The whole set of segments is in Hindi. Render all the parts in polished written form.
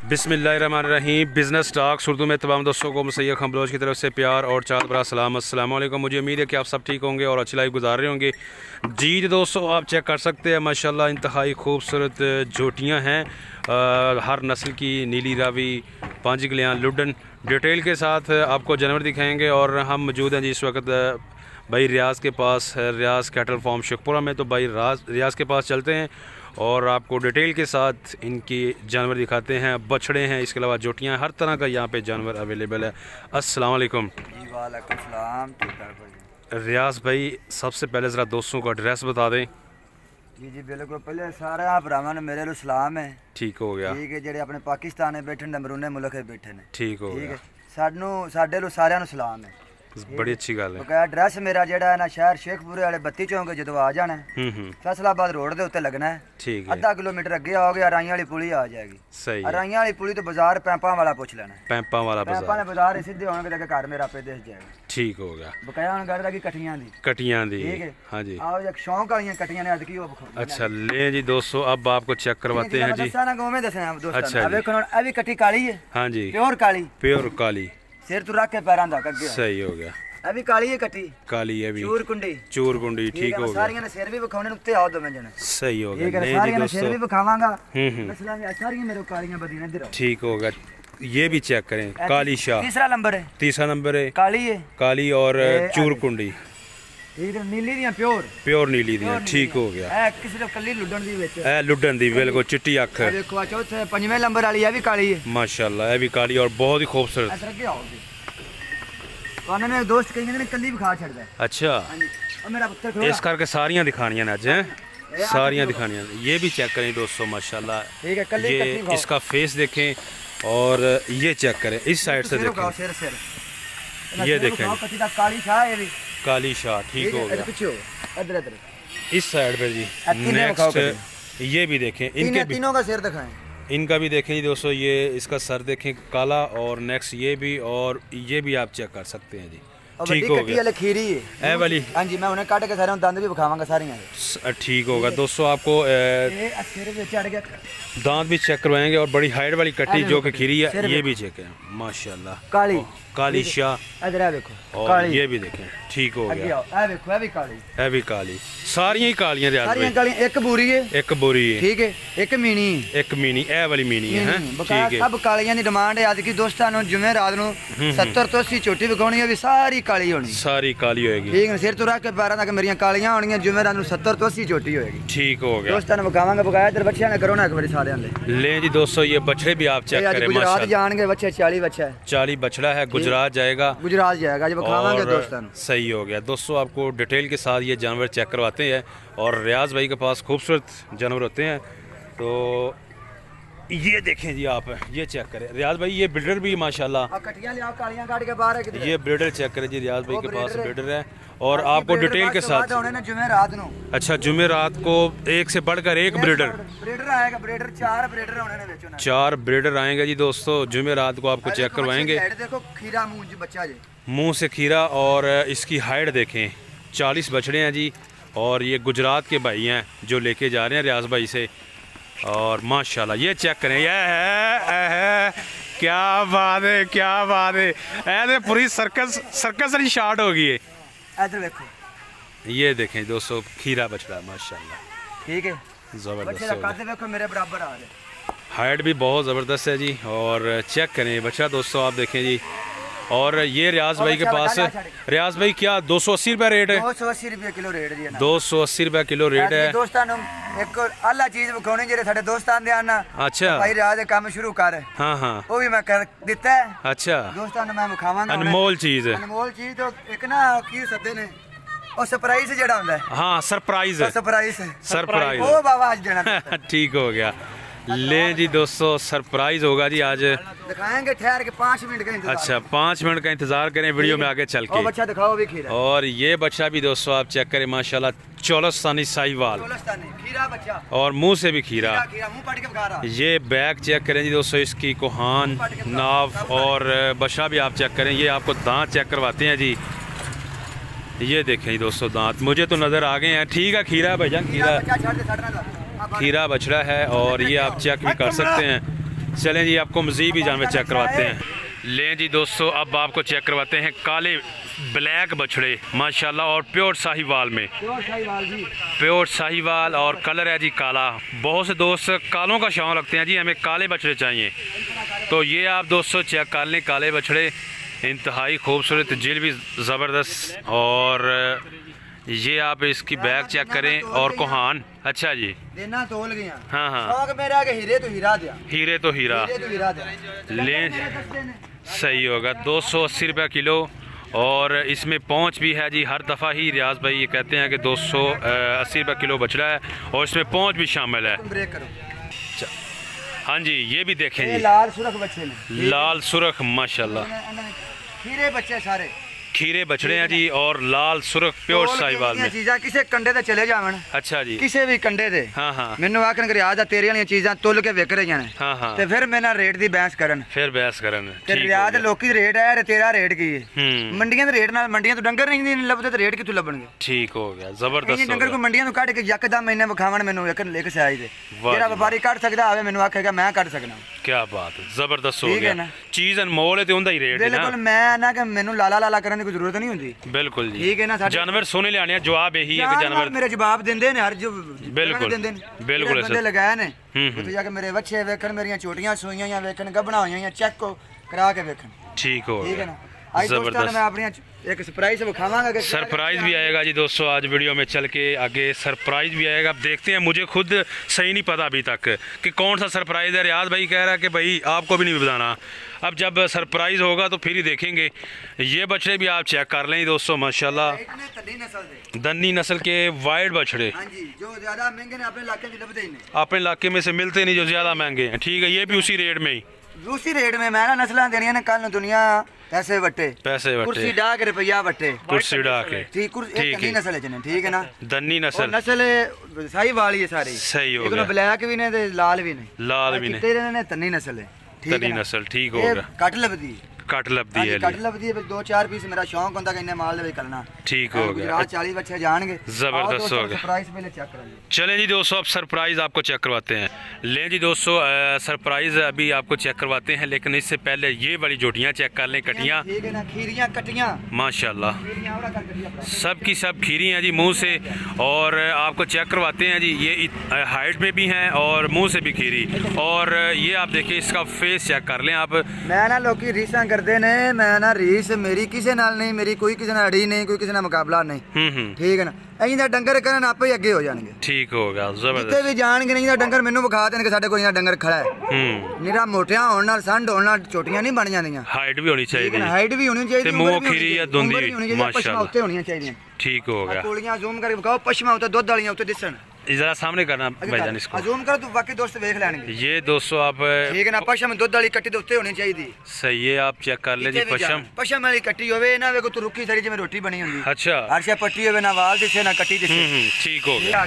बिस्मिल्लाहिर्रहमानिर्रहीम। बिज़नेस टॉक्स उर्दू में तमाम दोस्तों को मुसैयद खान बलोच की तरफ से प्यार और चार बरा सलाम। अस्सलाम वालेकुम। मुझे उम्मीद है कि आप सब ठीक होंगे और अच्छी लाइफ गुजार रहे होंगे। जी दोस्तों, आप चेक कर सकते हैं माशाल्लाह इंतहाई खूबसूरत झोटियाँ हैं, हर नस्ल की, नीली रावी, पांच गलियाँ, लुडन। डिटेल के साथ आपको जानवर दिखाएँगे और हम मौजूद हैं जी इस वक्त भाई रियाज़ के पास, रियाज़ कैटल फार्म शेखपुरा में। तो भाई रियाज़ के पास चलते हैं और आपको डिटेल के साथ इनकी जानवर दिखाते हैं। बछड़े हैं, इसके अलावा जोटियाँ, हर तरह का यहाँ पे जानवर अवेलेबल है। अस्सलाम वालेकुम। जी वालेकुम सलाम। रियाज़ भाई, सबसे पहले ज़रा दोस्तों को एड्रेस बता दें। जी जी बिल्कुल, पहले सारे आप भरावां मेरे सलाम है। ठीक हो गया। ठीक है, जेडे अपने पाकिस्तान में बैठे ने, मरूने मुल्क में बैठे ने। ठीक हो गया। साडे लो सारिਆਂ ਨੂੰ सलाम है। बड़ी अच्छी गल है। एड्रेस मेरा जेड़ा है ना, शहर शेखपुरे वाले 32 चौंक जो आ जाना है, फैसलाबाद रोड के उत्ते लगना है। ठीक है। आधा किलोमीटर अगे आओगे, अराइयां वाली पुली आ जाएगी। सही। अराइयां वाली पुली तो बाजार पैंपा वाला पूछ लेना। पैंपा वाला पैंपा ने बाजार सीधे होंगे तो घर मेरा पे दिस जाएगा। ठीक हो गया। बकाया हुन गल लगी कटियां दी। कटियां दी। ठीक है। हाँ जी। आओ एक शौक वाली कटियां ने अद की वो बखो। अच्छा ले जी दोस्तों, अब आपको चेक करवाते हैं जी। दसना गांव में दसना दोस्तों। अच्छा जी। देखो ना, अभी कटी काली है। हाँ जी। प्योर काली। प्योर काली। सिर तू रख के पैरां दा कग्गे। सही हो गया। अभी काली है कटी। काली है भी। चूर कुंडी। चूर कुंडी। ठीक हो गया। सारियां ने सिर भी बखाने उत्ते आओ दो जने। सही हो गया। ठीक है, सारियां ने सिर भी बखावांगा। मसला में सारियां मेरे कालियां बदीने इधर। ठीक होगा। ये भी चेक करें। काली शाह तीसरा नंबर है। तीसरा नंबर है। काली है। काली और चूर कुंडी। ठीक है, नीली दियां प्योर। प्योर नीली दियां। ठीक हो गया। ए किसी ने कल्ली लुडन दी विच। ए लुडन दी बिल्कुल चिट्टी अख। देखो आ चौथे पंजवें नंबर वाली है भी काली है। माशाल्लाह, ये भी काली और बहुत ही खूबसूरत। इधर के आओ जी। तो ने दोस्त कहीं ने कल्ली भी खा छड़ दे। अच्छा। हां जी। और मेरा पुत्र थोड़ा इस करके सारियां दिखानियां आज हैं। सारियां दिखानियां। ये भी चेक करें दोस्तों माशाल्लाह। ठीक है, कल्ली ये इसका फेस देखें और ये चेक करें इस साइड से देखें। सिर सिर ये देखें। कटी दा काली शाह है भी। काली शाह। ठीक हो गया। इधर इधर इस साइड पे जी। नेक्स्ट ये भी देखें। इनके तीनों का सिर दिखाएं। इनका भी देखें जी दोस्तों। ये इसका सर देखें काला, और नेक्स्ट ये भी, और ये भी आप चेक कर सकते हैं जी। ठीक हो गया। खीरी है ए वाली। हां जी, मैं उन्हें काट के सारे दंद भी दिखावांगा सारियां। ठीक होगा दोस्तों। आपको सिर पे चढ़ गया, दांत भी चेक करवाएंगे और बड़ी हाइट वाली कट्टी जो कि खीरी है ये भी चेक है। माशाल्लाह। काली काली शाह। इधर देखो और काली। ये भी देखें। ठीक हो गया। ए देखो ये भी काली। ये भी काली। सारियां ही कालियां रियाज सारियां भाई। कालियां। एक बुरी है। एक बुरी है। ठीक है, एक मीनी। एक मीनी। ए वाली मीनी है। ठीक है। सब कालियां दी डिमांड है। आज की दोस्तां नु जुमे रात नु 70 तो 80 छोटी विकाउणी है भी सारी काली होनी। सारी काली होएगी। ठीक है, सिर तो रख के पैरां तक मेरियां कालियां होणीਆਂ। जुमे रात नु 70 तो 80 छोटी होएगी। ठीक हो गया। दोस्तां नु विकावांगा। बकाया इधर बच्चियां ने करो ना एक बारी सारियां ले। ले जी दोस्तों, ये बछड़े भी आप चेक करें। गुजरात जाएंगे बच्चे। 40 बच्चा है। 40 बछड़ा है। गुजरात जाएगा। गुजरात जाएगा जब खावांगे दोस्तों। सही हो गया दोस्तों। आपको डिटेल के साथ ये जानवर चेक करवाते हैं और रियाज भाई के पास खूबसूरत जानवर होते हैं। तो ये देखें जी, आप ये चेक करें रियाज भाई। ये ब्रीडर भी माशाल्लाह। ये ब्रीडर चेक करें जी, रियाज भाई के पास ब्रीडर है। और आपको डिटेल के साथ। अच्छा, जुमे रात को एक से बढ़कर एक ब्रीडर आएगा। ब्रीडर 4 ब्रीडर होने ने। 4 ब्रीडर आएंगे जी दोस्तों। जुमे रात को आपको चेक करवाएंगे। देखो खीरा मुंह बच्चा जी, मुंह से खीरा, और इसकी हाइट देखें। 40 बछड़े हैं जी। और ये गुजरात के भाई हैं जो लेके जा रहे हैं रियाज भाई से। और माशाल्लाह ये चेक करें। ये है क्या बात है, क्या बात है। ऐसे पूरी सर्कस वाली शार्ट होगी ये। इधर देखो, ये देखें दोस्तों, खीरा बछड़ा माशाल्लाह। ठीक है, जबरदस्त। देखो मेरे बराबर आ रहे। हाइट भी बहुत ज़बरदस्त है जी। और चेक करें बछड़ा दोस्तों, आप देखें जी। और ये रियाज भाई के पास। रियाज भाई क्या 280 रुपये रेट है? 280 रुपये किलो रेट जी। 280 रुपये किलो रेट है। दोस्तां नूं एक आला चीज विखाउणी जेरे साडे दोस्त आंदे आना। अच्छा भाई रियाज दे काम शुरू कर। हाँ हाँ, वो भी मैं कर दिता है। अच्छा, दोस्तां नूं मैं विखावांगा। अनमोल चीज है। अनमोल चीज। तो एक ना की सदे ने और सरप्राइज जेड़ा हुंदा है। हाँ, सरप्राइज है। सरप्राइज ओ बाबा आज देना। ठीक हो गया। ले जी दोस्तों, सरप्राइज होगा जी आज। दिखाएंगे ठहर के 5 मिनट का इंतजार। अच्छा, 5 मिनट का इंतजार करें वीडियो में आगे चल के। बच्चा दिखाओ भी खीरा। और ये बच्चा भी दोस्तों आप चेक करें माशाल्लाह। चौलस्तानी साहिवाल। खीरा बच्चा। और मुंह से भी खीरा। मुंह पट के बगा रहा। ये बैग चेक करें जी दोस्तों। इसकी कोहान, नाव और बछड़ा भी आप चेक करें। ये आपको दांत चेक करवाते हैं जी। ये देखें जी दोस्तों, दांत मुझे तो नज़र आ गए हैं। ठीक है, खीरा है भाईजान, खीरा बछड़ा है। और ये आप चेक भी कर सकते हैं। चलें जी, आपको मज़ीद भी जानवर चेक करवाते हैं। लें जी दोस्तों, अब आपको चेक करवाते हैं काले ब्लैक बछड़े माशाल्लाह, और प्योर साहिवाल में, प्योर साहिवाल, और कलर है जी काला। बहुत से दोस्त कालों का शौक रखते हैं जी, हमें काले बछड़े चाहिए, तो ये आप दोस्तों चेक कर लें, काले बछड़े इंतहाई खूबसूरत, जिल भी ज़बरदस्त, और ये आप इसकी बैग चेक करें, और कोहान। अच्छा जी, देना तोल गया। हाँ हाँ, शौक मेरा कि हीरे तो हीरा दिया, हीरे तो हीरा ले, सही होगा। 280 रुपये किलो, और इसमें पहुँच भी है जी। हर दफ़ा ही रियाज भाई ये कहते हैं कि 280 रुपये किलो बछड़ा है, और इसमें पहुँच भी शामिल है। ब्रेक करो। हाँ जी, ये भी देखें जी, लाल सुरख बच्चे ने, लाल सुरख माशाल्लाह, खीरे बच्चे सारे खीरे बछड़े हैं जी, और लाल सुरख प्योर साहिवाल में। चीज़ां किसे कंडे ते चले जावन, अच्छा जी, किसे भी कंडे ते, हाँ हाँ, मैनू आखन कि रियाज तेरे वाली चीज़ां तुल के विक रही ने, हाँ हाँ, ते फिर मेरे रेट दी बहस करन, फिर बहस करन। ते रियाज लोकी रेट है, तेरा रेट की है। मंडियां दे रेट नाल, मंडियां तो डंगर नहीं लभदे, ते रेट कित्थों लभणगे? ठीक हो गया, जबरदस्त। डंगर को मंडियां तो कट के यकदम मैंने विखावन, मैनू एक साइज दे, जेड़ा व्यापारी कट सकदा आवे, मैनू आखेगा मैं कट सकना। क्या बात है, जबरदस्त हो गया। चीज अनमोल है, तो उनका ही रेट है ना। बिल्कुल, मैं ना कि मैनू लाला लाला करने की कोई जरूरत नहीं होंदी। बिल्कुल जी, ठीक है ना। जानवर सोने लियाने जवाब यही है कि जानवर मेरे जवाब देंदे ने, हर जो बिल्कुल देंदे ने, बिल्कुल बंदे लगाए ने, तो जाके मेरे बच्चे वेखन, मेरियां छोटियां सूइयां या वेखन, गबना होइयां चेक को करा के वेखन। ठीक हो ठीक है गया, ना। आज दोस्तों मैं अपनी एक सरप्राइज दिखावांगा, सरप्राइज भी आएगा जी दोस्तों। आज वीडियो में चल के आगे सरप्राइज भी आएगा। अब देखते हैं, मुझे खुद सही नहीं पता अभी तक कि कौन सा सरप्राइज है। रियाज भाई कह रहा है कि भाई आपको भी नहीं बताना, अब जब सरप्राइज होगा तो फिर ही देखेंगे। ये बछड़े भी आप चेक कर लें दोस्तों माशाल्लाह, दन्नी नस्ल के वाइट बछड़े, जो ज्यादा महंगे ने अपने इलाके में लभदे ही नहीं, अपने इलाके में से मिलते नहीं, जो ज्यादा महंगे हैं। ठीक है, ये भी उसी रेट में ही, उसी रेट में मैं ना नस्लां देनियां ने, कल दुनिया पैसे वट्टे, कुर्सी डा के रुपया वट्टे, कुर्सी डा के। ठीक है, नस्ल है, ठीक है ना, दन्नी नस्ल, नस्ल साहिवाल ही है सारी। सही हो गया, ब्लैक भी ने ते लाल भी ने, लाल भी ने, तेरे ने तन्नी नस्ल है, तन्नी नस्ल। ठीक हो गया, कट लभदी, कट लभदी है, कट लभदी है। 2-4 पीस मेरा शौक होंदा कि इन्ने माल दे करना। ठीक हो गया, 40 बच्चे जाएंगे, जबरदस्त हो गया। सरप्राइज पहले चेक करेंगे। चलें जी दोस्तों, अब सरप्राइज आपको चेक करवाते हैं। लें जी दोस्तों, सरप्राइज अभी आपको चेक करवाते हैं, लेकिन इससे पहले ये वाली जोटियां चेक कर लें, कटियां। ठीक है ना, खीरियां कटियां माशाल्लाह, सब की सब खीरी हैं जी मुंह से, और आपको चेक करवाते हैं जी। ये हाइट में भी हैं और मुंह से भी खीरी, और ये आप देखिए इसका फेस चेक कर लें आप। मैं ना लोग रीसा करते ने, मैं ना रीस मेरी किसी नाल नहीं, मेरी कोई किसी नाल अड़ी नहीं, कोई किसी नाल मुकाबला नहीं। ठीक है ना, अं डंगर करन आपे अगे हो जाएंगे। ठीक हो गया, जबरदस्त। जिथे भी जाएंगे नहीं डंगर मैनू विखा देने साडे कोई डंगर खड़ा है। निरा मोटिया होने नाल, संड होने नाल छोटियां नहीं बन जांदियां। हाइट भी होनी चाहिए, हाइट भी होनी चाहिए, मुंह खीरी या धुंधी माशाल्लाह उत्ते होनी चाहिए। ठीक हो गया, कोलियां जूम करके विखाओ, पशमा उत्ते दुध वालियां उत्ते दिसन, जरा सामने करना भाईजान इसको, जूम कर तू, बाकी दोस्त देख लेंगे। ये दोस्तों आप, ठीक है ना, पशम दुध वाली कट्टी तो उत्ते होनी चाहिए। सही है, आप चेक कर ले जी। पशम वाली कट्टी होवे ना, वे को तू रुखी सारी जिवें रोटी बनी हुंदी। अच्छा, हरशा पट्टी होवे ना, वाल दिसे ना कट्टी दिसे। ठीक हो गया,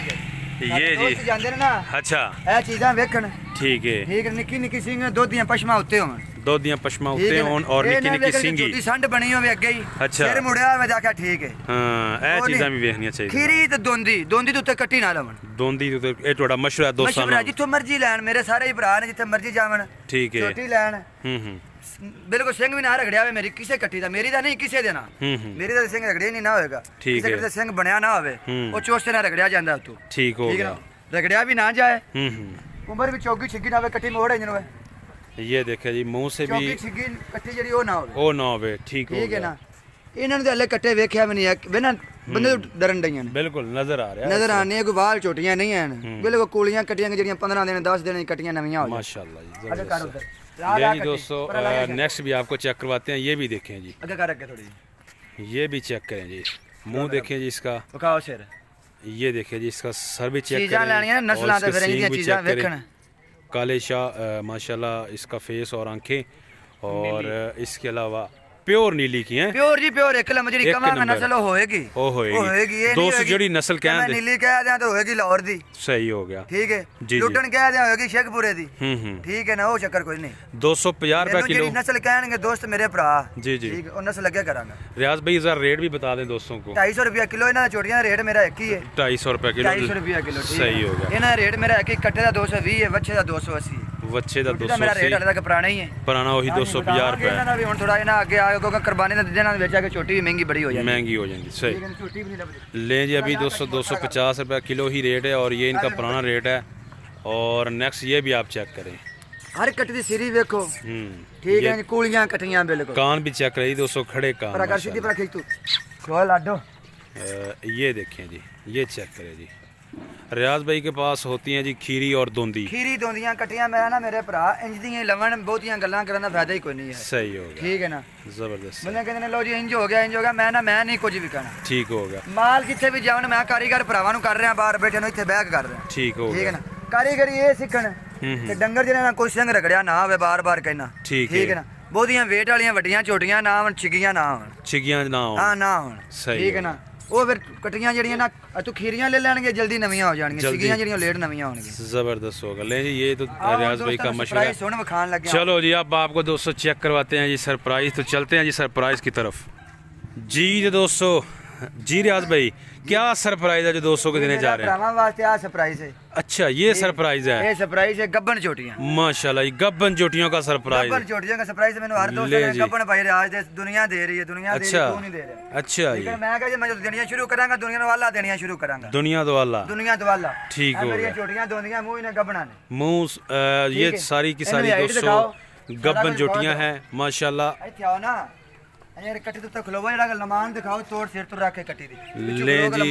ये जी जांदे ना। अच्छा, ए चीजां वेखण। ठीक है, ठीक है। निक्की निक्की सिंग दुध दियां पशमा उत्ते होवन, दुध दियां पशमा उत्ते होन, और निक्की निक्की सिंगी, छोटी संड बनी होवे अगे ही। अच्छा, सिर मुड़िया होवे, जाके ठीक है। हां, ए चीजां भी देखनियां चाहिए। खीरी ते दोंदी, दोंदी ते उत्ते कट्टी ना लावन, दोंदी ते ए ਤੁਹਾਡਾ ਮਸ਼ਹੂਰ ਹੈ ਦੋਸਤਾਂ ਨਾਲ, जिथों मर्जी लैन, मेरे सारे ही भरा ने, जिथे मर्जी जावन। ठीक है, छोटी लैन। बिल्कुल सिंह भी ना रगड़िया होवे मेरी किसे कट्टी दा, मेरी दा नहीं किसे देना, मेरी दा सिंह रगड़े नहीं ना होएगा। किसे कट्टी दा सिंह बनया ना होवे, वो चोस्ते ना रगड़िया जांदा उतो। ठीक हो गया, रगड़िया भी ना जाए, उम्र भी चौकी छिगी ना होवे, कट्टी मोड़ है जनवे। ये देखे जी, मुंह से भी छिगी कट्टी जड़ी ओ ना होवे, ओ ना होवे। ठीक हो है ना। इन्हां दे हले कट्टे वेख्या भी नहीं है, बिना बंदे डरन डईयां ने, बिल्कुल नजर आ रहा है, नजर आने कोई वाल छोटियां नहीं हैं, बिल्कुल कोलियां कट्टियां जड़ियां 15 दिन 10 दिन कट्टियां नवीं हो जाए। माशाल्लाह जी, जबरदस्त। ले जी दोस्तों, नेक्स्ट भी आपको चेक करवाते हैं। ये भी देखें जी, आगे कर रखे थोड़ी, ये भी चेक करें जी, मुंह देखें जी इसका, दिखाओ सिर। ये देखें जी, इसका सर भी चेक चीज़ां लैनियां नस्लां ते फिर इंदियां चीज़ां वेखण। काले शाह माशाल्लाह इसका फेस और आंखें, और इसके अलावा प्योर नीली की हैं, प्योर जी प्योर। एक लम्ब जड़ी कमांगा नस्ल होएगी, होएगी। दोस्त जड़ी नस्ल कह दे, नीली कह दे तो होएगी लाहौर दी। सही हो गया, ठीक है। लुटन कह दे होएगी शेखपुरे दी। ठीक है ना, वो चक्कर कोई नहीं। 250 रुपए किलो नस्ल कहणगे दोस्त मेरे भरा। जी जी, ठीक है, और नस्ल लगे करांगा। रियाज भाई जरा रेट भी बता दें दोस्तों को। 250 रुपया किलो इन्हां छोटियां, रेट मेरा एक ही है, 250 रुपए किलो। 250 रुपया किलो। सही हो गया, इन्हां रेट मेरा एक ही, कट्टे दा 220 है, बच्चे दा 280 है। ਬੱਚੇ ਦਾ 200 ਮੇਰਾ ਰੇਟ ਹਲੇ ਤੱਕ ਪੁਰਾਣਾ ਹੀ ਹੈ, ਪੁਰਾਣਾ ਉਹੀ 250 ਰੁਪਏ। ਇਹਨਾਂ ਦਾ ਵੀ ਹੁਣ ਥੋੜਾ ਇਹਨਾਂ ਅੱਗੇ ਆ ਕਿਉਂਕਿ ਕੁਰਬਾਨੀ ਦੇ ਦਿਨਾਂ ਦੇ ਵਿੱਚ ਆ ਕੇ ਛੋਟੀ ਵੀ ਮਹਿੰਗੀ ਬੜੀ ਹੋ ਜਾਂਦੀ, महंगी हो जाएगी। सही ਛੋਟੀ ਵੀ नहीं लगती। ले जी, अभी 250 रुपये किलो ही रेट है और ये इनका पुराना रेट है। और नेक्स्ट ये भी आप चेक करें, हर कट दी सीरी देखो, ठीक है, कूलियां कटियां बिल्कुल। कान भी चेक रही दोस्तों, खड़े कान पर अगर सीधी पर खींच तू खोल लाडो। ये देखें जी, ये चेक करें जी, रियाज भाई के पास होती हैं जी खीरी और दोंदी। खीरी दोंदियां कटियां मैं ना मेरे भरा इंज दी लवण बहुतियां गल्लां करन दा फायदा ही कोई नहीं है। सही हो गया, ठीक है ना, जबरदस्त। मैंने कहते ने लो जी इंज हो गया मैं नहीं कुछ भी कहना। ठीक हो गया, माल जिथे भी जावन मैं कारीगर भरावां नु कर रहा, बाहर बैठे नु इथे बैग कर रहा। ठीक हो ठीक गया है ना, कारीगरी ये सीखण ते डंगर जिन्हां ना कोई सिंग रगड़िया ना होवे बार-बार कहना। ठीक है ना, बहुतियां वेट वालियां वड्डियां छोटियां ना होण, छिगियां ना होण, छिगियां ना हो, हां ना होण। ठीक है ना, ਉਹ ਫਿਰ ਕਟੀਆਂ ਜਿਹੜੀਆਂ ਨਾ ਤੂੰ ਖੀਰੀਆਂ ਲੈ ਲੈਣਗੇ ਜਲਦੀ ਨਵੀਆਂ ਹੋ ਜਾਣਗੀਆਂ, ਸਿੱਗੀਆਂ ਜਿਹੜੀਆਂ ਲੇਟ नवीं होंगी। जबरदस्त होगा। ले जी, ये तो रियाज भाई का मशवरा है। सुन खान लगे। चलो जी, अब आपको दोस्तों चेक करवाते हैं जी सरप्राइज। तो चलते हैं जी सरप्राइज की तरफ जी। दोस्तों जी रियाज भाई, क्या सरप्राइज है जो दोस्तों को देने जा रहे हैं? वास्ते आ सरप्राइज है। अच्छा, ये सरप्राइज है, ये सरप्राइज है गब्बन चोटियां। माशाल्लाह, ये गब्बन चोटियों का सरप्राइज। गब्बन चोटियों का सरप्राइज मैंने हर दोस्त ने गब्बन भाई आज दे दुनिया दे रही है, दुनिया दे रही है, तू नहीं दे रहा। अच्छा, लेकिन मैं कह मैं जो देनियां शुरू करांगा दुनिया वाला देनियां शुरू करांगा, दुनिया दवाला, दुनिया दवाला। ठीक हो मेरी गया। चोटियां दोंदियां मुंह ने गब्बना ने मुंह, ये सारी की सारी दोस्तों गब्बन चोटियां हैं माशाल्लाह। इथे आओ ना, यार कटी तो खलोवा जरा लमान दिखाओ, तोड़ सिर तो रख के कटी दी। ले जी,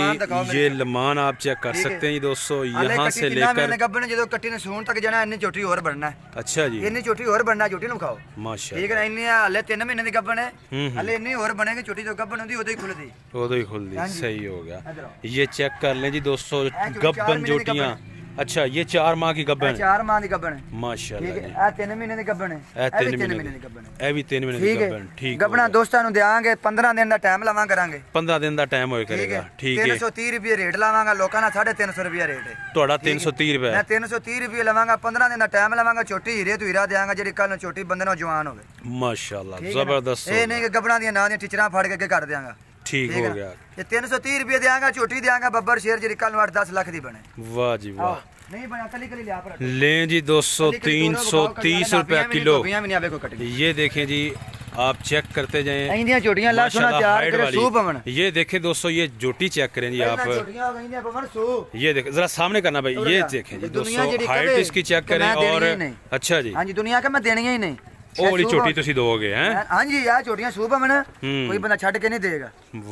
ये लमान आप चेक कर सकते हैं जी दोस्तों, यहाँ से लेकर गब्बन जो कटी ने सून तक जाना, इन्नी छोटी और बढ़ना है। अच्छा जी, इन्नी छोटी और बढ़ना, छोटी नु खाओ माशाल्लाह। ठीक है, इन्नी हले 3 महीने दी गब्बन है, हले इन्नी और बनेगी, छोटी जो गब्बन होंदी उदो ही खुलदी, उदो ही खुलदी। सही हो गया। ये चेक कर लें जी दोस्तों, गब्बन जोटियां। अच्छा, ये 4 माह की गब्बन है, 4 माह की गब्बन है माशाल्लाह। ठीक है, आ 3 महीने की गब्बन है, ए 3 महीने की गब्बन है, ए भी 3 महीने की गब्बन। ठीक, गब्बना दोस्तां नु देांगे, 15 दिन दा टाइम लावां करांगे। 15 दिन दा टाइम होए करेगा। ठीक है, 330 रुपए रेट लावांगा, लोकां दा 350 रुपए रेट है, तोड़ा 330 रुपए, मैं 330 रुपए लवांगा। 15 दिन दा टाइम लवांगा, छोटी हीरे तो हीरा देंगा जेडी कल नु छोटी बंदे नु जवान होवे। माशाल्लाह, जबरदस्त। ए नहीं कि गब्बना दी ना दी टीचरां फाड़ के कर देंगा। ठीक हो गया, ये 330 रुपए देंगा, छोटी देंगा बब्बर शेर जेडी कल नु 8-10 लाख दी बने। वाह जी वाह। नहीं बना कली कली लिया पर ले जी दोस्तों, 330 रुपए किलो। ये देखें जी, आप चेक करते जाएं, इंदियां छोटियां ला सोना तैयार करे सूप हमन। ये देखें दोस्तों, ये जोटी चेक करें जी आप, छोटियां हो गईं पवन सूप। ये देखें जरा सामने करना भाई, ये देखें जी दोस्तों, हाइट इसकी चेक करें। और अच्छा जी, हां जी, दुनिया का मैं देनी ही नहीं, ओली छोटी तुसी दोगे हैं? हां जी, यार छोटियां सूप हमन, कोई बंदा छड़ के नहीं देगा।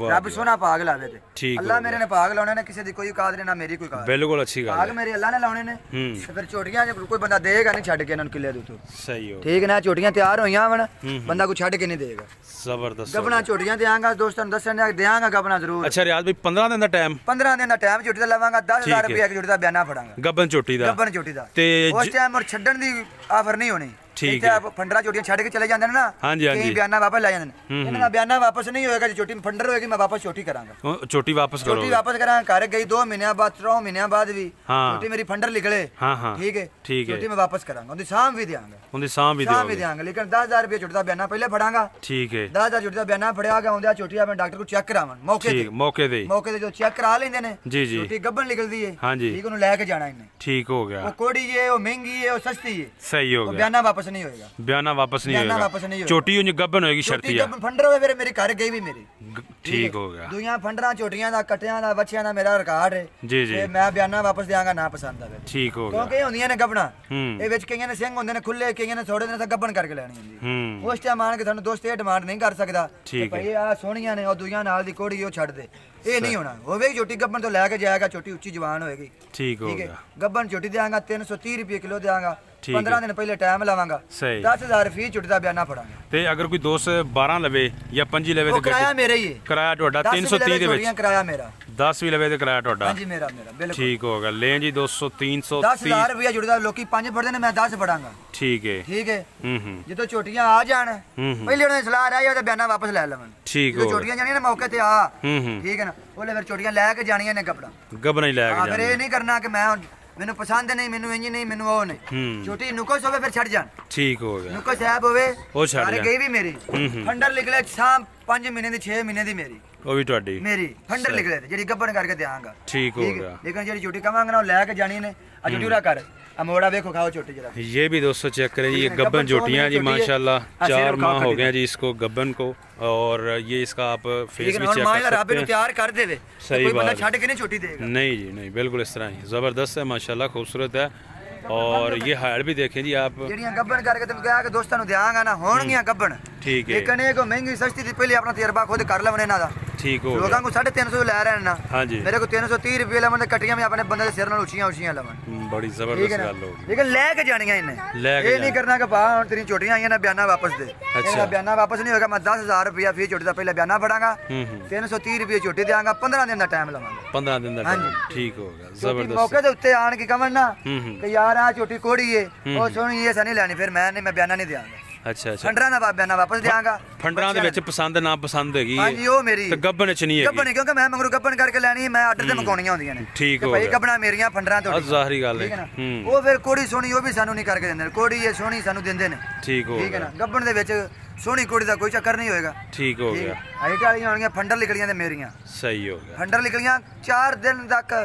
रब सोना पाग लावे ते ठीक, अल्लाह मेरे ने पाग लाने ने, किसी दी कोई औकात नहीं ना मेरी कोई औकात। बिल्कुल अच्छी बात पाग मेरे अल्लाह ने लाने ने, ते फिर छोटियां कोई बंदा देगा नहीं छड़ के इन्हां किले दू तो। सही हो, ठीक है ना, छोटियां तैयार होईयां हमन, बंदा को छड़ के नहीं देगा। जबरदस्त। गबना छोटियां देंगा दोस्तों, दसने देंगा गबना जरूर। अच्छा रियाज भाई, 15 दिन दा टाइम, 15 दिन दा टाइम छोटी दा लवांगा, 10,000 रुपया की छोटी दा बयाना फड़ांगा, गब्बन चोटी दा, गब्बन छोटी दा। ते उस टाइम और छड्डन दी ऑफर नहीं होनी। ठीक है, फंडरा छोटियां छड़ के चले जांदे ने ना। हां जी, हां जी, बयाना वापस ले जांदे ने। इन्हां दा बयाना वापस नहीं होएगा, जो छोटी फंडर होएगी मैं वापस छोटी करांगा। छोटी वापस करो, छोटी वापस करांगा। घर गई 2 महीने बाद, 3 महीने बाद भी छोटी मेरी फंडर निकले, ठीक है, छोटी मैं वापस करांगा, उनदी साम भी देंगा, उनदी साम भी देंगा। लेकिन 10,000 रुपया छोटी दा बयाना पहले फड़ांगा। ठीक है, 10,000 छोटी दा बयाना फड़या गया, उनदा छोटी मैं डॉक्टर को चेक करावन मौके दे जो चेक करा लेंदे ने। जी जी, छोटी गब्बन निकलदी है। हां जी, ठीक, उन्हें लेके जाना इन्हें। ठीक हो गया। वो कोड़ी है, वो महंगी है, वो सस्ती है। सही हो गया, बयाना वापस नहीं होएगा, बयाना वापस नहीं होएगा, वापस नहीं होएगा। छोटी उन गब्बन होएगी शर्ती है, गब्बन फंडर होवे मेरे घर गई भी मेरी। ठीक हो गया। दुनिया फंडरा छोटियां दा, कटियां दा, बच्चियां दा मेरा रिकॉर्ड है। जी जी, ते मैं बयाना वापस देंगा ना पसंद आवे। ठीक हो गया, क्योंकि होंदियां ने गब्बना, ए विच कईयां ने सिंग होंदे ने खुले, कईयां ने थोड़े दिन तक गब्बन करके लेनी होंदी। उस टाइम मान के थानू दोस्त ये डिमांड नहीं कर सकदा कि भाई आ सोहणियां ने और दुनिया नाल दी कोड़ी ओ छड़ दे, ये नहीं होना। होवेगी छोटी गब्बन तो लेके जाएगा, छोटी ऊंची जवान होएगी। ठीक हो गया, गब्बन छोटी देंगा, 330 रुपए किलो देंगा। 15 दिन पहले टाइम लावांगा, 10,000 फी छोटी दा बयाना फड़ांगा। ते अगर कोई दोस्त 12 लवे या 5 लवे ते किराया मेरा ही है, किराया ਤੁਹਾਡਾ 330 ਦੇ ਵਿੱਚ, किराया मेरा 10 ਵੀ ਲਵੇ ਤੇ ਕਿਰਾਇਆ ਤੁਹਾਡਾ। हां जी, मेरा बिल्कुल ठीक होगा। ले जी दोस्तों, 330 10,000 रुपया जुड़दा, लोकी 5 फड़दे ने, मैं 10 फड़ांगा। ठीक है, ठीक है। ਜਦੋਂ ਛੋਟੀਆਂ ਆ ਜਾਣ, ਪਹਿਲੇ ਉਹਨਾਂ ਦੀ ਸਲਾਹ ਰਹਿ ਜਾਏ ਤਾਂ ਬਿਆਨਾ ਵਾਪਸ ਲੈ ਲਵਣ। ਠੀਕ ਹੋ, ਛੋਟੀਆਂ ਜਾਣੀਆਂ ਨੇ ਮੌਕੇ ਤੇ ਆ, ਠੀਕ ਹੈ ਨਾ, ਉਹਲੇ ਫਿਰ ਛੋਟੀਆਂ ਲੈ ਕੇ ਜਾਣੀਆਂ ਨੇ ਕਪੜਾ, ਗਬਣਾ ਹੀ ਲੈ ਕੇ ਜਾਣੀਆਂ। ਫਿਰ ਇਹ ਨਹੀਂ ਕਰਨਾ ਕਿ ਮੈਂ ਮੈਨੂੰ ਪਸੰਦ ਨਹੀਂ, ਮੈਨੂੰ ਇੰਜ ਨਹੀਂ, ਮੈਨੂੰ ਉਹ ਨਹੀਂ। ਛੋਟੀ ਨੁਕਸ ਹੋਵੇ ਫਿਰ ਛੱਡ ਜਾਣ। ਠੀਕ ਹੋ ਗਿਆ, ਨੁਕਸ ਸਾਹਿਬ ਹੋਵੇ ਉਹ ਛੱਡ ਜਾਣ। ਗਈ ਵੀ ਮੇਰੀ ਫੰਡਰ ਨਿਕਲੇ ਸ਼ਾਮ 5 ਮਹੀਨੇ ਦੀ, 6 ਮਹੀਨੇ ਦੀ ਮੇਰੀ, ਉਹ ਵੀ ਤੁਹਾਡੀ ਮੇਰੀ ਫੰਡਰ ਨਿਕਲੇ ਜਿਹੜੀ ਗੱਬਣ ਕਰਕੇ ਦਿਆਂਗਾ। ਠੀਕ ਹੋ ਗਿਆ। ਲੇਕਿਨ ਜਿਹੜੀ ਛੋਟੀ ਕਵਾਂਗਾ ਨਾ ਉਹ ਲੈ ਕੇ ਜਾਣੀ ਨੇ, ਆ ਛੋਟੀ ਉਰਾ ਕਰ अमोड़ा देखो खाओ छोटी जरा। ये भी दोस्तों चेक करें जी, ये गब्बन जोटियाँ जी माशाल्लाह 4 माह हो गए जी इसको गब्बन को, और ये इसका आप फेस भी चेक कर सकते हैं। तैयार कर देवे सही बात छड़ के नहीं छोटी देगा। नहीं जी नहीं, बिल्कुल इस तरह ही ज़बरदस्त है माशाल्लाह, खूबसूरत है। और ये हाइट भी देखें जी आप, ਜਿਹੜੀਆਂ ਗੱਬਣ ਕਰਕੇ ਤੁਮ ਕਿਹਾ ਕਿ ਦੋਸਤਾਂ ਨੂੰ ਦਿਆਂਗਾ ਨਾ ਹੋਣਗੀਆਂ ਗੱਬਣ। ठीक है, लेकिन एक महंगी सस्ती थी, पहले अपना तजर्बा खुद कर लेवन इन्हां दा। ठीक हो लोगों को 350 ले रहे हैं ना। हाँ जी, मेरे को 330 रुपये लवन, कटियां में अपने बंदे सिर नाल उचियां उचियां लवन। बड़ी जबरदस्त गल हो गई। लेकिन ले के जानियां इन्हें, ये नहीं करना कि पा हुन तेरी छोटियां आईयां ना बयाना वापस दे। अच्छा, बयाना वापस नहीं होगा, मैं 10,000 रुपया फी छोटी दा पहले बयाना फड़ांगा, 330 रुपये छोटी देंगा, 15 दिन दा टाइम लवांगा। 15 दिन दा टाइम, ठीक होगा, जबरदस्त। मौके दे उत्ते आन के कवन ना कि यार आ छोटी कोड़ी है ओ सोहनी है, सा नहीं लेनी, फिर मैं बयाना नहीं देंगा। अच्छा अच्छा, फंडरा ना बयाना वापस देंगा। फंडरा दे विच पसंद ना पसंद हैगी। हां जी, ओ मेरी ते गब्बन च नहीं हैगी। गब्बन क्योंकि मैं मगरू गब्बन करके लेनी है, मैं आर्डर ते मंगाउणियां होंदियां ने। ठीक हो भाई गब्बना मेरियां फंडरा तो ज़ाहिरी गल है। ओ फिर कोड़ी सोहनी ओ भी सानू नहीं करके दिंदे, कोड़ी है सोहनी सानू दिंदे ने। ठीक हो ठीक है ना, गब्बन दे विच सोहनी कोड़ी दा कोई चक्कर नहीं होएगा। ठीक हो गया। हाइट वालियां होणगियां, फंडर निकलियां ते मेरियां। सही हो गया, फंडर निकलियां 4 दिन तक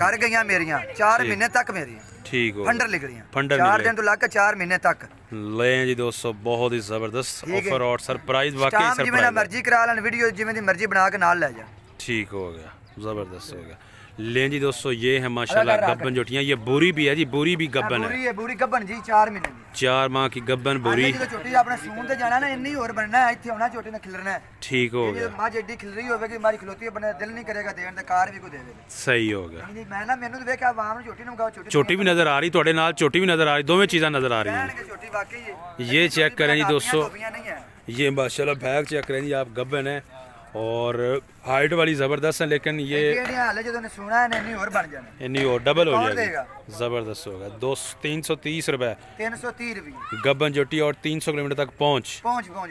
कर गईयां मेरियां, 4 महीने तक मेरी। ठीक हो, फंडर निकलियां, फंडर 4 दिन तो लग के 4 महीने तक। ले जी दोस्तों, बहुत ही जबरदस्त ऑफर और सरप्राइज, वाकई सरप्राइज। जिवें मर्जी करा लेन, वीडियो जिवें दी मर्जी बना के नाल ले जा। ठीक हो गया, जबरदस्त हो गया। लें जी दोस्तों, ये है माशाल्लाह गब्बन जोटियाँ। ये बोरी भी है जी, बोरी भी गब्बन है। बोरी गब्बन जी 4 महीने की, 4 माह की गब्बन बोरी। छोटी अपने सून ते जाना ना, इन्नी और बनना है, इत्थे होना छोटी ने खिलरना है। ठीक हो गया। मां जेडी खिल रही होवेगी, मारी खलोती अपने दिल नहीं करेगा देण दे, कार भी को देवे। सही हो गया। मैं ना मेनू तो देखा आवाम छोटी नु गाओ, छोटी भी नजर आ रही थोड़े नाल, छोटी भी नजर आ रही, दोवें चीज़ां नजर आ रही हैं। छोटी वाकई ये चेक करें जी दोस्तों, ये माशाल्लाह बैग चेक करें जी आप, गब्बन है और हाइट वाली जबरदस्त है। लेकिन ये इन्नी और डबल हो जाएगी, जबरदस्त होगा। 330 रुपए 330 रुपये गब्बन जोटी, और 300 किलोमीटर तक पहुँच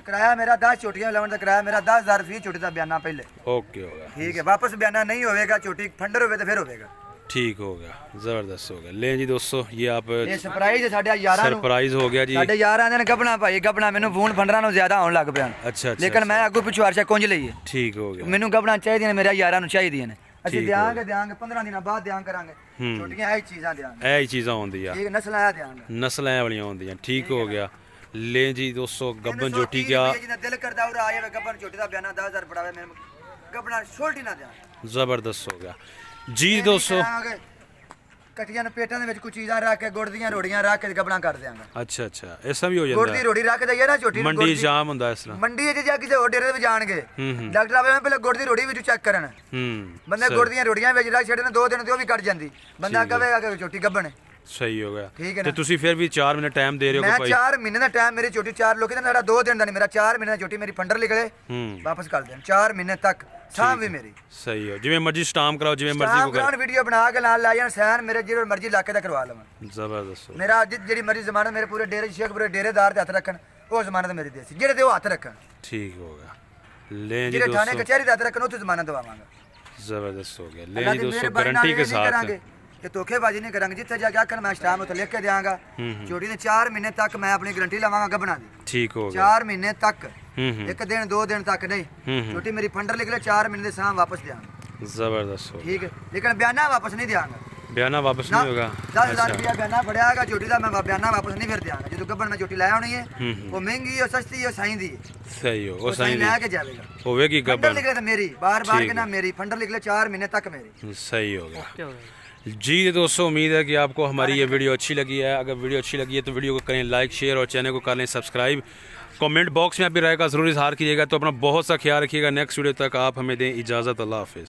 किराया मेरा 10 छोटियां लाने का किराया मेरा 10,000 फी छोटी का बयाना पहले। ओके होगा, ठीक है। वापस बयाना नहीं होगा, छोटी फंडर होवे तो फिर होगा। ठीक होगा, जबरदस्त होगा। ले जी दोस्तों, ये आप सरप्राइज है साडे यारां नु, सरप्राइज हो गया जी। साडे यारां ने गबना भाई, गबना मेनू फोन फंडरा नु ज्यादा होने लग पिया। अच्छा, लेकिन मैं अगू पिछू हरशा कुंज लईए। ठीक हो गया। मेनू गबना चाहिए, मेरा यारां नु चाहिए ने, ਅਸੀਂ ਦਿਆਂਗੇ 15 ਦਿਨਾਂ ਬਾਅਦ ਦਿਆਂ ਕਰਾਂਗੇ। ਛੋਟੀਆਂ ਇਹ ਚੀਜ਼ਾਂ ਦਿਆਂਗੇ, ਇਹ ਚੀਜ਼ਾਂ ਹੁੰਦੀਆਂ, ਠੀਕ ਨਸਲਾਂ ਆ ਦਿਆਂਗੇ, ਨਸਲਾਂ ਵਾਲੀਆਂ ਹੁੰਦੀਆਂ। ਠੀਕ ਹੋ ਗਿਆ। ले जी दोस्तों, गब्बन जोटी क्या दिल करदा और आए गब्बन जोटी दा बयाना 10,000 पड़ावे, मेरे गब्बना छोटी ना दे। जबरदस्त हो गया जी दोस्तों। कटियां ने पेटां दे विच कुछ चीज़ां रख के, गुड़ दियां रोटियां रख के गब्बना कर देंगे। अच्छा अच्छा, ऐसा भी हो जाता है। गुड़ दी रोटी रख दईए ना छोटी, मंडी जाम हुंदा इस तरह। मंडी च जा किसे होर डेरे ते जाणगे, डॉक्टर आवे पहले गुड़ दी रोटी विच चेक करन। बंदे गुड़ दियां रोटियां विच रख छड़न, 2 दिन ते ओ भी कट जांदी, बंदा कहेगा कि छोटी गब्बन है। सही हो गया। ठीक है ना, तुसी फिर भी 4 महीने टाइम दे रहे हो। मैं 4 महीने का टाइम, मेरी छोटी 4 लोग ना, 2 दिन का नहीं, मेरा 4 महीने छोटी मेरी फंडर निकले वापस कर दें 4 महीने तक शाम भी मेरी। सही हो, जिवें मर्जी स्टाम्प कराओ, जिवें मर्जी को करो, वीडियो बना के नाल ला जान, सैन मेरे जिहड़े मर्जी इलाके दा करवा लवां। जबरदस्त। मेरा जेडी मर्जी जमानत मेरे पूरे डेरे शेखपुरे डेरेदार दे हथ रखन, ओ जमानत मेरी देसी, जेड़े ते ओ हथ रखन। ठीक होगा। ले जी दोस्तों, थाने कचहरी दे हथ रखन, ओ तो जमानत दवावांगा। जबरदस्त हो गया। ले जी दोस्तों, गारंटी के साथ कि धोखेबाजी नहीं करांगे, जिथे जाके आखन मैं स्टाम्प उत्ते लिख के देंगा। छोटी ने 4 महीने तक मैं अपनी गारंटी लवांगा गब्बना दी। ठीक हो गया। 4 महीने तक, 1 दिन 2 दिन तक नहीं। छोटी मेरी फंडर निकले 4 महीने से वापस देंगा। जबरदस्त हो, ठीक है। लेकिन बयाना वापस नहीं देंगा, बयाना वापस नहीं होगा। 10,000 रुपया बयाना पड़ेगा छोटी का, मैं बयाना वापस नहीं फिर देंगा। जो गब्बन में छोटी लाया होनी है, वो महंगी है, सस्ती है, सही दी। सही हो, वो सही लेके जाएगा, होवेगी गब्बन निकले तो मेरी, बार-बार के ना मेरी फंडर निकले 4 महीने तक मेरी। सही होगा जी दोस्तों। उम्मीद है कि आपको हमारी ये वीडियो अच्छी लगी है। अगर वीडियो अच्छी लगी है तो वीडियो को करें लाइक, शेयर और चैनल को कर लें सब्सक्राइब। कमेंट बॉक्स में अपनी राय का ज़रूर इजहार कीजिएगा। तो अपना बहुत सा ख्याल रखिएगा। नेक्स्ट वीडियो तक आप हमें दें इजाज़त। अल्लाह हाफ़िज़।